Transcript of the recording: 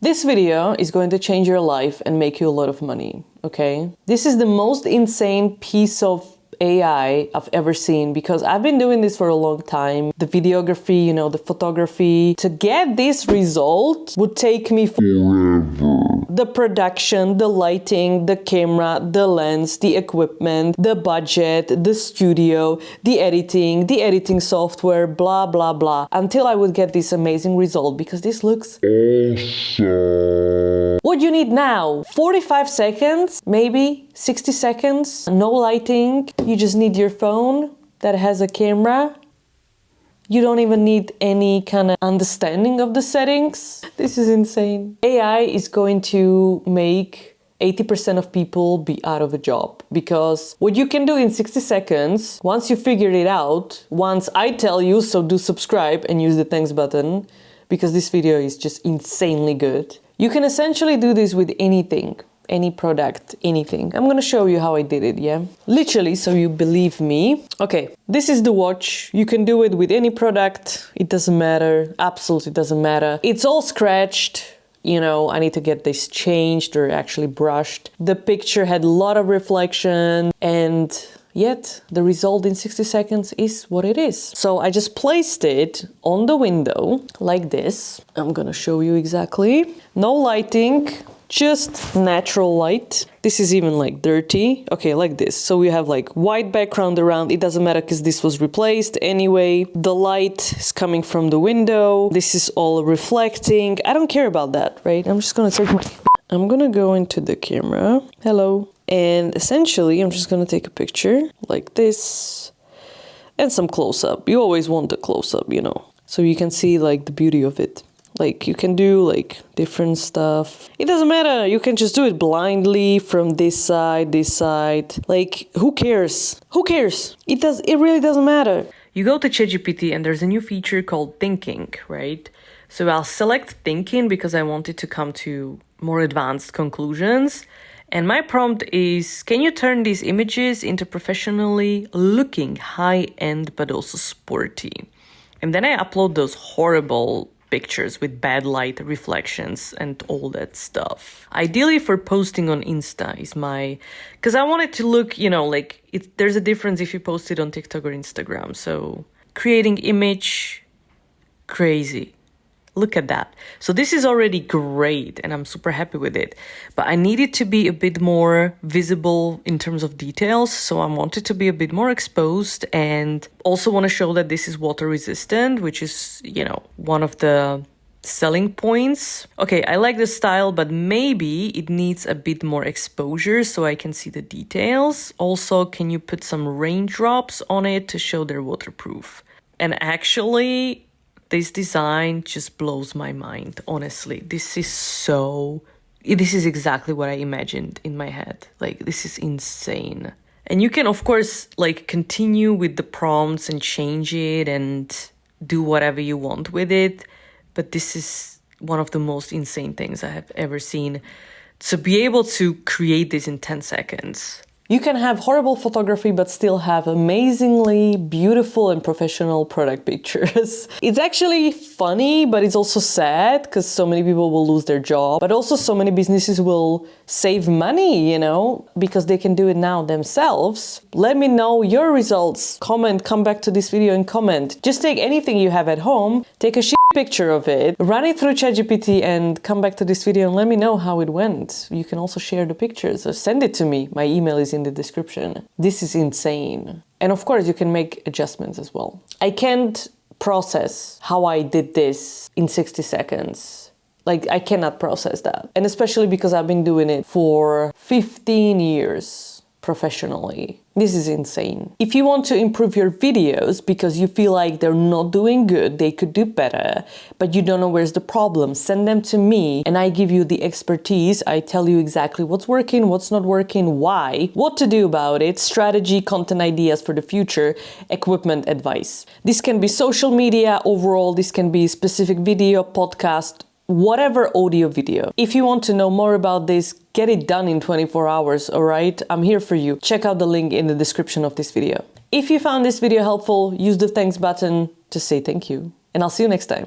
This video is going to change your life and make you a lot of money, okay? This is the most insane piece of AI I've ever seen because I've been doing this for a long time. The videography, the photography. To get this result would take me forever. The production, the lighting, the camera, the lens, the equipment, the budget, the studio, the editing software, blah, blah, blah, until I would get this amazing result because this looks awesome. What you need now? 45 seconds, maybe 60 seconds, no lighting. You just need your phone that has a camera. You don't even need any kind of understanding of the settings. This is insane. AI is going to make 80% of people be out of a job because what you can do in 60 seconds, once you figured it out, once I tell you, so do subscribe and use the thanks button because this video is just insanely good. You can essentially do this with anything. Any product, anything. I'm gonna show you how I did it, yeah? Literally, so you believe me. Okay, this is the watch. You can do it with any product. It doesn't matter, absolutely doesn't matter. It's all scratched. I need to get this changed or actually brushed. The picture had a lot of reflection and yet the result in 60 seconds is what it is. So I just placed it on the window like this. I'm gonna show you exactly. No lighting. Just natural light. This is even like dirty. Okay, like this. So we have like white background around. It doesn't matter because this was replaced anyway. The light is coming from the window. This is all reflecting. I don't care about that, right? I'm just gonna I'm gonna go into the camera. Hello. And essentially, I'm just gonna take a picture like this and some close-up. You always want the close-up, so you can see like the beauty of it. Like you can do like different stuff. It doesn't matter. You can just do it blindly from this side. Like who cares? Who cares? It really doesn't matter. You go to ChatGPT and there's a new feature called thinking, right? So I'll select thinking because I want it to come to more advanced conclusions. And my prompt is, can you turn these images into professionally looking high-end but also sporty? And then I upload those horrible pictures with bad light reflections and all that stuff. Ideally for posting on Insta is because I want it to look, there's a difference if you post it on TikTok or Instagram. So creating image, crazy. Look at that. So this is already great and I'm super happy with it. But I need it to be a bit more visible in terms of details. So I want it to be a bit more exposed and also want to show that this is water resistant, which is, one of the selling points. Okay, I like the style, but maybe it needs a bit more exposure so I can see the details. Also, can you put some raindrops on it to show they're waterproof? And actually, this design just blows my mind, honestly. This is exactly what I imagined in my head. Like, this is insane. And you can, of course, continue with the prompts and change it and do whatever you want with it. But this is one of the most insane things I have ever seen. To be able to create this in 10 seconds. You can have horrible photography but still have amazingly beautiful and professional product pictures. It's actually funny, but it's also sad because so many people will lose their job, but also so many businesses will save money, because they can do it now themselves. Let me know your results. Come back to this video and comment. Just take anything you have at home, take a picture of it, run it through ChatGPT and come back to this video and let me know how it went. You can also share the pictures or send it to me. My email is in the description. This is insane. And of course, you can make adjustments as well. I can't process how I did this in 60 seconds. I cannot process that. And especially because I've been doing it for 15 years. Professionally. This is insane. If you want to improve your videos because you feel like they're not doing good, they could do better, but you don't know where's the problem, send them to me and I give you the expertise. I tell you exactly what's working, what's not working, why, what to do about it, strategy, content ideas for the future, equipment advice. This can be social media overall, this can be specific video, podcast, whatever audio video. If you want to know more about this, get it done in 24 hours, all right? I'm here for you. Check out the link in the description of this video. If you found this video helpful, use the thanks button to say thank you. And I'll see you next time.